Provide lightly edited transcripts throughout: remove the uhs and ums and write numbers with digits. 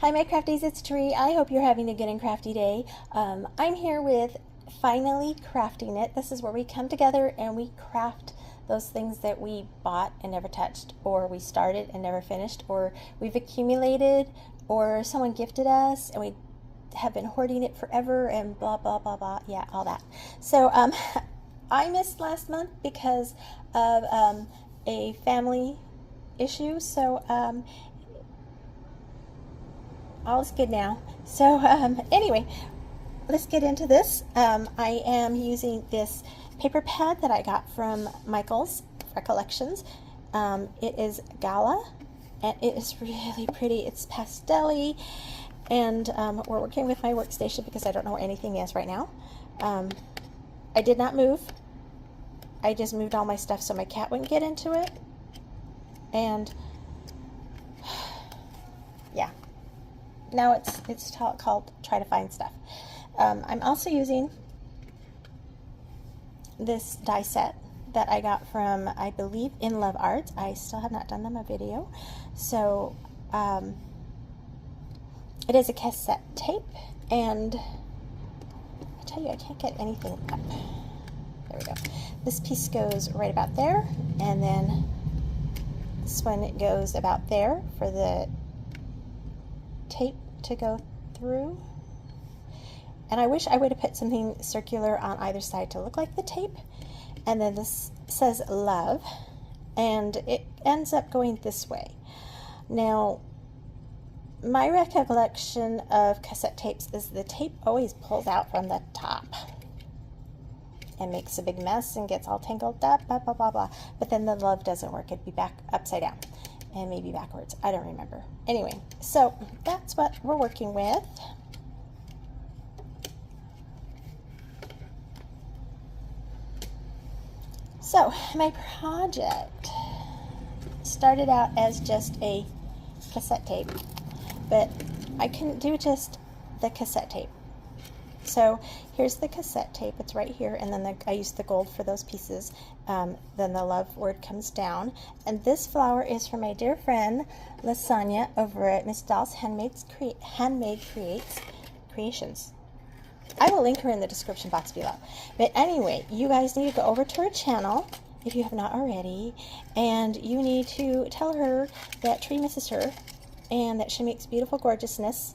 Hi my crafties, it's Tree. I hope you're having a good and crafty day. I'm here with finally crafting it. This is where we come together and we craft those things that we bought and never touched, or we started and never finished, or we've accumulated, or someone gifted us and we have been hoarding it forever and blah blah blah blah. Yeah, all that. So I missed last month because of a family issue, so all is good now. So anyway, let's get into this. I am using this paper pad that I got from Michael's Recollections. It is Gala and it is really pretty. It's pastel-y, and we're working with my workstation because I don't know where anything is right now. I did not move. I just moved all my stuff so my cat wouldn't get into it. And yeah, now it's called Try to Find Stuff. I'm also using this die set that I got from, I believe, Inlovearts. I still have not done them a video. So it is a cassette tape, and I tell you, I can't get anything up. There we go. This piece goes right about there, and then this one, it goes about there for the tape to go through. And I wish I would have put something circular on either side to look like the tape. And then this says love, and it ends up going this way. Now, my recollection of cassette tapes is the tape always pulls out from the top and makes a big mess and gets all tangled up, blah, blah, blah, blah. But then the love doesn't work. It'd be back upside down and maybe backwards. I don't remember. Anyway, so that's what we're working with. So my project started out as just a cassette tape, but I couldn't do just the cassette tape. So here's the cassette tape, it's right here, and then I used the gold for those pieces. Then the love word comes down, and this flower is from my dear friend LaSonya over at Msdoll's Handmade Creations. I will link her in the description box below. But anyway, you guys need to go over to her channel if you have not already, and you need to tell her that Tree misses her and that she makes beautiful gorgeousness,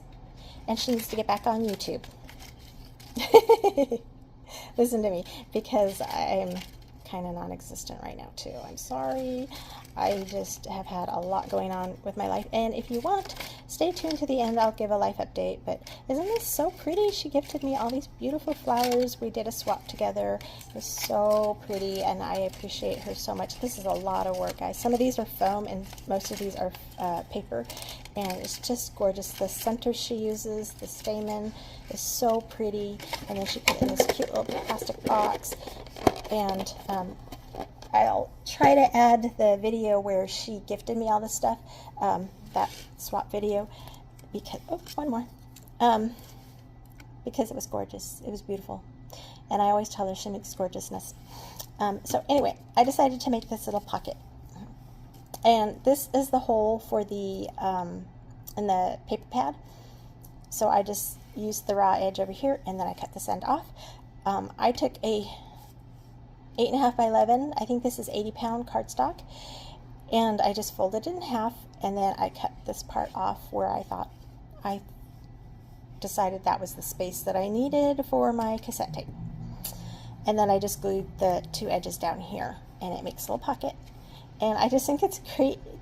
and she needs to get back on YouTube. Listen to me, because I'm kind of non-existent right now too. I'm sorry. I just have had a lot going on with my life, and if you want, stay tuned to the end. I'll give a life update. But isn't this so pretty? She gifted me all these beautiful flowers. We did a swap together. It was so pretty, and I appreciate her so much. This is a lot of work, guys. Some of these are foam and most of these are paper, and it's just gorgeous. The center she uses, the stamen, is so pretty, and then she put it in this cute little plastic box. And I'll try to add the video where she gifted me all this stuff, that swap video, because, oh, one more, because it was gorgeous. It was beautiful, and I always tell her she makes gorgeousness. So anyway, I decided to make this little pocket, and this is the hole for the in the paper pad. So I just used the raw edge over here, and then I cut this end off. I took a 8.5 by 11, I think this is 80-pound cardstock, and I just folded it in half, and then I cut this part off where I decided that was the space that I needed for my cassette tape. And then I just glued the two edges down here, and it makes a little pocket. And I just think it's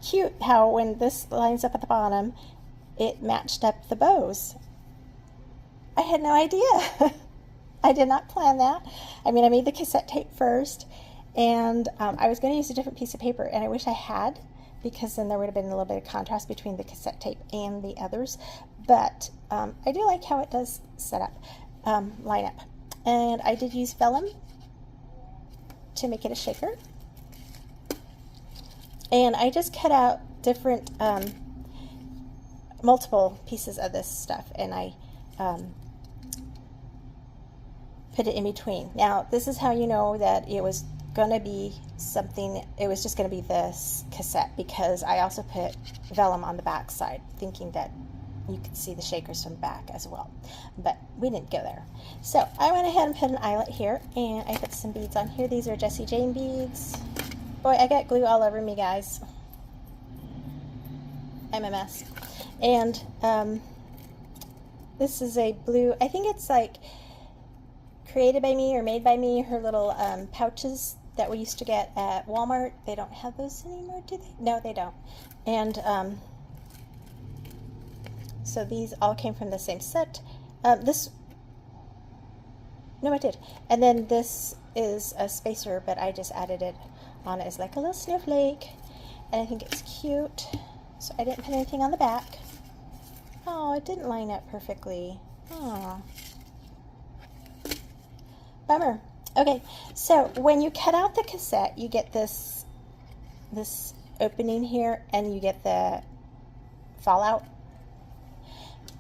cute how when this lines up at the bottom, it matched up the bows. I had no idea. I did not plan that. I mean, I made the cassette tape first, and I was going to use a different piece of paper, and I wish I had, because then there would have been a little bit of contrast between the cassette tape and the others. But I do like how it does set up, line up. And I did use vellum to make it a shaker. And I just cut out different, multiple pieces of this stuff, and I put it in between. Now, this is how you know that it was going to be something, it was just going to be this cassette, because I also put vellum on the back side, thinking that you could see the shakers from back as well, but we didn't go there. So I went ahead and put an eyelet here, and I put some beads on here. These are Jessie Jane beads. Boy, I got glue all over me, guys. I'm a mess. And this is a blue, I think it's like created by me or made by me, her little pouches that we used to get at Walmart. They don't have those anymore, do they? No, they don't. And so these all came from the same set. No, it did. And then this is a spacer, but I just added it on as like a little snowflake, and I think it's cute. So I didn't put anything on the back. Oh, it didn't line up perfectly. Oh, bummer. Okay, so when you cut out the cassette, you get this opening here, and you get the fallout,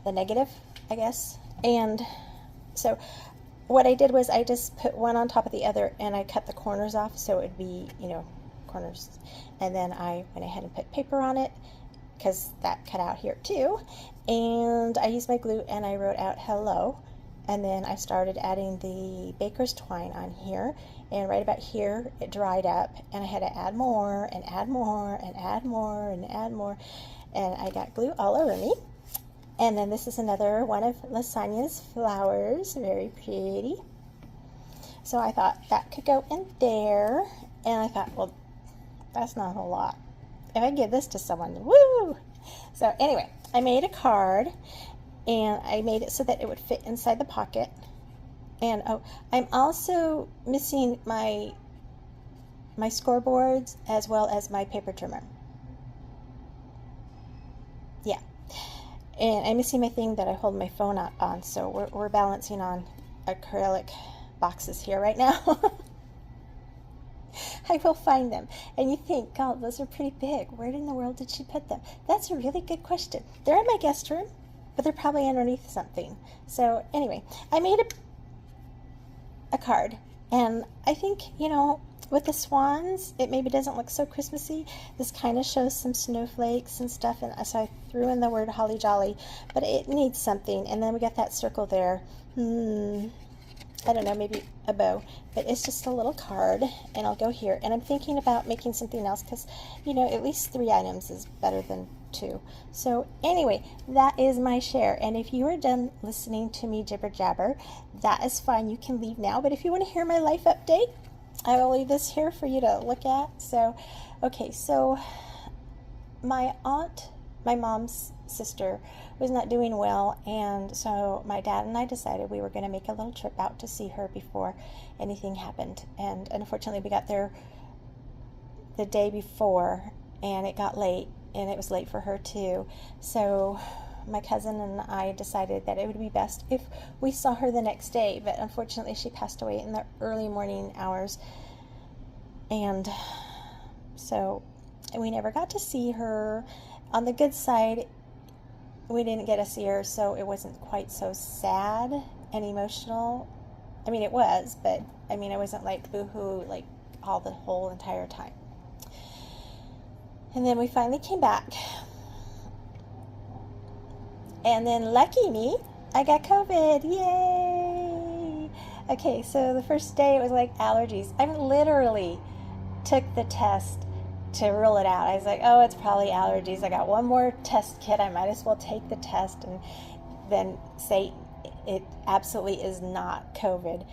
the negative, I guess. And so what I did was I just put one on top of the other, and I cut the corners off so it would be, you know, corners. And then I went ahead and put paper on it, because that cut out here too. And I used my glue and I wrote out hello. And then I started adding the baker's twine on here, and right about here it dried up, and I had to add more and add more and add more and add more, and I got glue all over me. And then this is another one of LaSonya's flowers, very pretty. So I thought that could go in there, and I thought, well, that's not a whole lot. If I give this to someone, woo! So anyway, I made a card, and I made it so that it would fit inside the pocket. And oh, I'm also missing my scoreboards as well as my paper trimmer. Yeah. And I'm missing my thing that I hold my phone up on, so we're balancing on acrylic boxes here right now. I will find them. And you think, God, those are pretty big. Where in the world did she put them? That's a really good question. They're in my guest room, but they're probably underneath something. So anyway, I made a card, and I think, you know, with the swans, it maybe doesn't look so Christmassy. This kind of shows some snowflakes and stuff, and so I threw in the word holly jolly, but it needs something. And then we got that circle there. I don't know, maybe a bow, but it's just a little card, and I'll go here. And I'm thinking about making something else, because, you know, at least 3 items is better than 2. So anyway, that is my share. And if you are done listening to me jibber jabber, that is fine. You can leave now. But if you want to hear my life update, I will leave this here for you to look at. So, okay, so my aunt, my mom's sister, was not doing well, and so my dad and I decided we were going to make a little trip out to see her before anything happened. And unfortunately, we got there the day before, and it got late, and it was late for her too. So my cousin and I decided that it would be best if we saw her the next day, but unfortunately she passed away in the early morning hours, and so we never got to see her. On the good side, we didn't get to see her, so it wasn't quite so sad and emotional. I mean, it was, but I mean, I wasn't like boo-hoo like the whole entire time. And then we finally came back, and then lucky me, I got COVID. Yay! Okay, so the first day it was like allergies. I literally took the test to rule it out. I was like, oh, it's probably allergies. I got one more test kit. I might as well take the test and then say it absolutely is not COVID.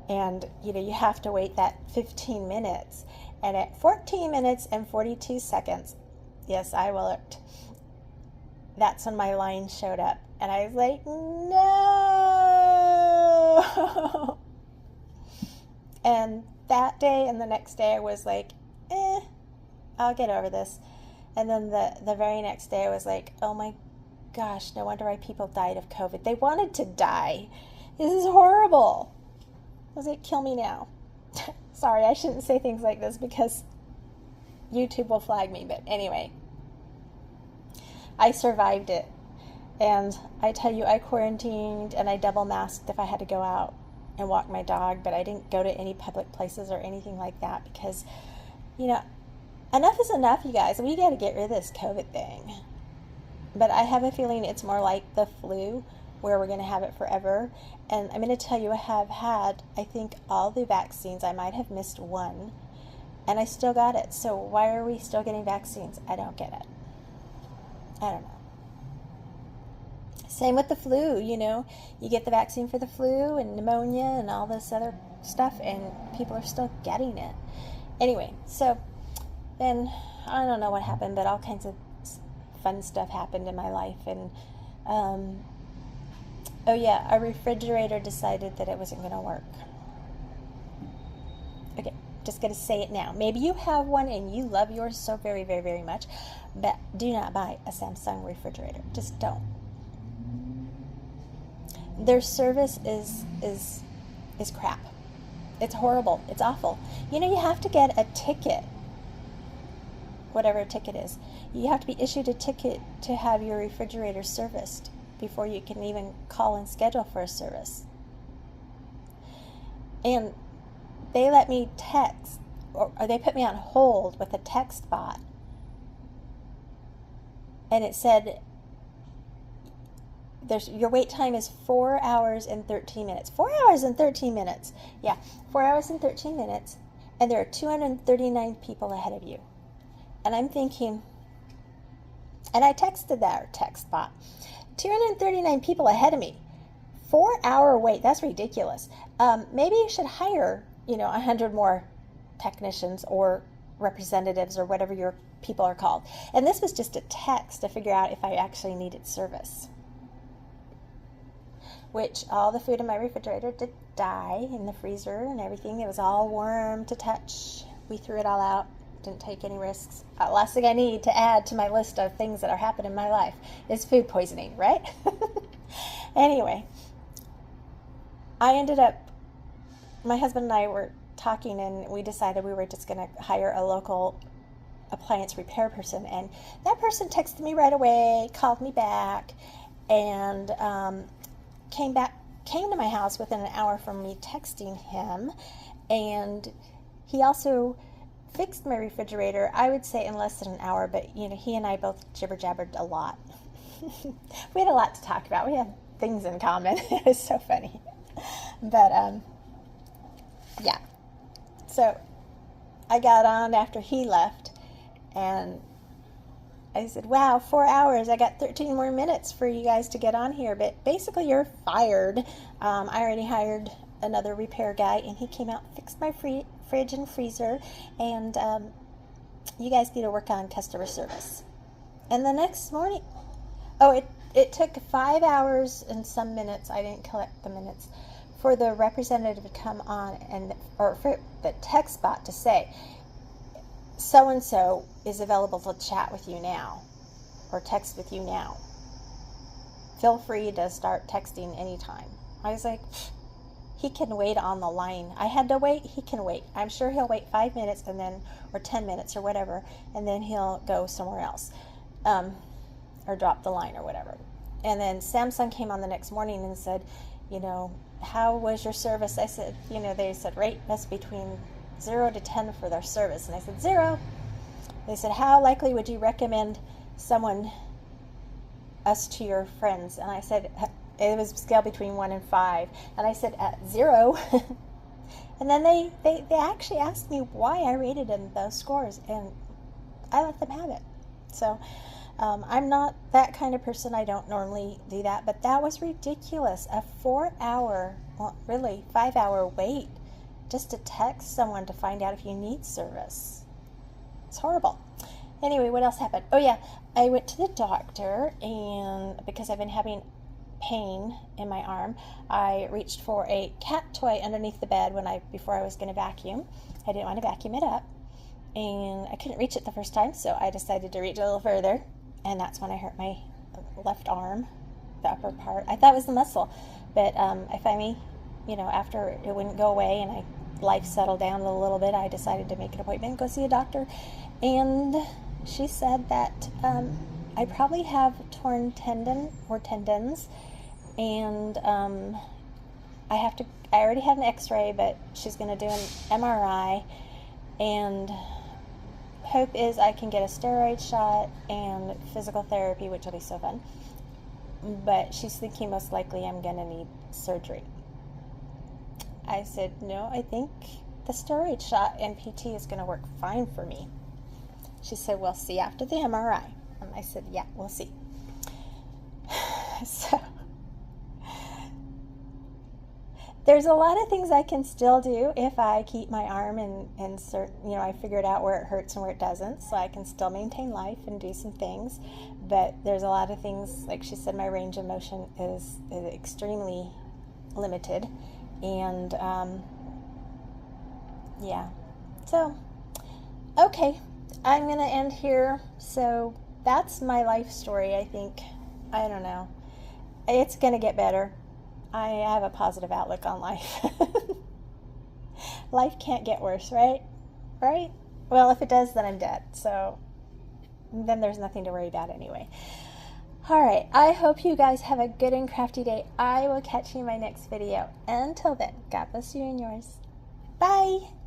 And, you know, you have to wait that 15 minutes. And at 14 minutes and 42 seconds, yes, I looked, that's when my line showed up. And I was like, no! And that day and the next day I was like, I'll get over this. And then the very next day I was like, oh my gosh, no wonder why people died of COVID. They wanted to die. This is horrible. I was like, kill me now. Sorry, I shouldn't say things like this because YouTube will flag me. But anyway, I survived it. And I tell you, I quarantined and I double masked if I had to go out and walk my dog. But I didn't go to any public places or anything like that because, you know, enough is enough, you guys. We got to get rid of this COVID thing. But I have a feeling it's more like the flu, where we're going to have it forever. And I'm going to tell you, I have had, I think, all the vaccines. I might have missed one, and I still got it. So why are we still getting vaccines? I don't get it. I don't know. Same with the flu, you know. You get the vaccine for the flu and pneumonia and all this other stuff, and people are still getting it. Anyway, so then I don't know what happened, but all kinds of fun stuff happened in my life. And oh yeah, our refrigerator decided that it wasn't going to work. Okay, just going to say it now. Maybe you have one and you love yours so very, very, very much, but do not buy a Samsung refrigerator. Just don't. Their service is crap. It's horrible. It's awful. You know, you have to get a ticket, whatever a ticket is. You have to be issued a ticket to have your refrigerator serviced before you can even call and schedule for a service. And they let me text, or they put me on hold with a text bot. And it said, your wait time is 4 hours and 13 minutes. 4 hours and 13 minutes. Yeah, 4 hours and 13 minutes. And there are 239 people ahead of you. And I'm thinking, and I texted that text bot, 239 people ahead of me. 4 hour wait, that's ridiculous. Maybe you should hire, 100 more technicians or representatives or whatever your people are called. And this was just a text to figure out if I actually needed service. Which all the food in my refrigerator did die in the freezer and everything. It was all warm to touch. We threw it all out. Didn't take any risks. Last thing I need to add to my list of things that are happening in my life is food poisoning, right? Anyway, I ended up, my husband and I were talking, and we decided we were just going to hire a local appliance repair person. And that person texted me right away, called me back, and came to my house within an hour from me texting him. And he also fixed my refrigerator, I would say in less than an hour, but he and I both jibber-jabbered a lot. We had a lot to talk about. We had things in common. It was so funny. But yeah. So I got on after he left, and I said, wow, 4 hours. I got 13 more minutes for you guys to get on here, but basically you're fired. I already hired another repair guy, and he came out and fixed my fridge and freezer, and you guys need to work on customer service. And the next morning, it took 5 hours and some minutes, I didn't collect the minutes, for the representative to come on, or for the text bot to say, so-and-so is available to chat with you now, or text with you now. Feel free to start texting anytime. I was like, he can wait on the line. I had to wait, he can wait. I'm sure he'll wait 5 minutes or 10 minutes or whatever, and then he'll go somewhere else, or drop the line or whatever. And then Samsung came on the next morning and said, how was your service? I said, they said rate us between 0 to 10 for their service. And I said 0. They said, how likely would you recommend us to your friends? And I said, it was a scale between 1 and 5. And I said, 0. And then they actually asked me why I rated them those scores, and I let them have it. So I'm not that kind of person. I don't normally do that, but that was ridiculous. A 4 hour, well, really 5 hour wait just to text someone to find out if you need service. It's horrible. Anyway, what else happened? Oh yeah, I went to the doctor, and because I've been having pain in my arm, I reached for a cat toy underneath the bed before I was going to vacuum. I didn't want to vacuum it up, and I couldn't reach it the first time, so I decided to reach a little further, and that's when I hurt my left arm, the upper part. I thought it was the muscle, but I finally, after it wouldn't go away and life settled down a little bit, I decided to make an appointment and go see a doctor. And she said that I probably have torn tendon or tendons, and I already had an x-ray, but she's going to do an MRI, and hope is I can get a steroid shot and physical therapy, which will be so fun. But she's thinking most likely I'm going to need surgery. I said, no, I think the steroid shot and PT is going to work fine for me. She said, we'll see after the MRI. And I said, yeah, we'll see. So there's a lot of things I can still do if I keep my arm and I figured out where it hurts and where it doesn't, so I can still maintain life and do some things. But there's a lot of things, like she said, my range of motion is extremely limited. And yeah, so okay, I'm gonna end here. So that's my life story. I think, I don't know, it's gonna get better. I have a positive outlook on life. Life can't get worse, right? Right? Well, if it does, then I'm dead. So then there's nothing to worry about anyway. All right. I hope you guys have a good and crafty day. I will catch you in my next video. Until then, God bless you and yours. Bye.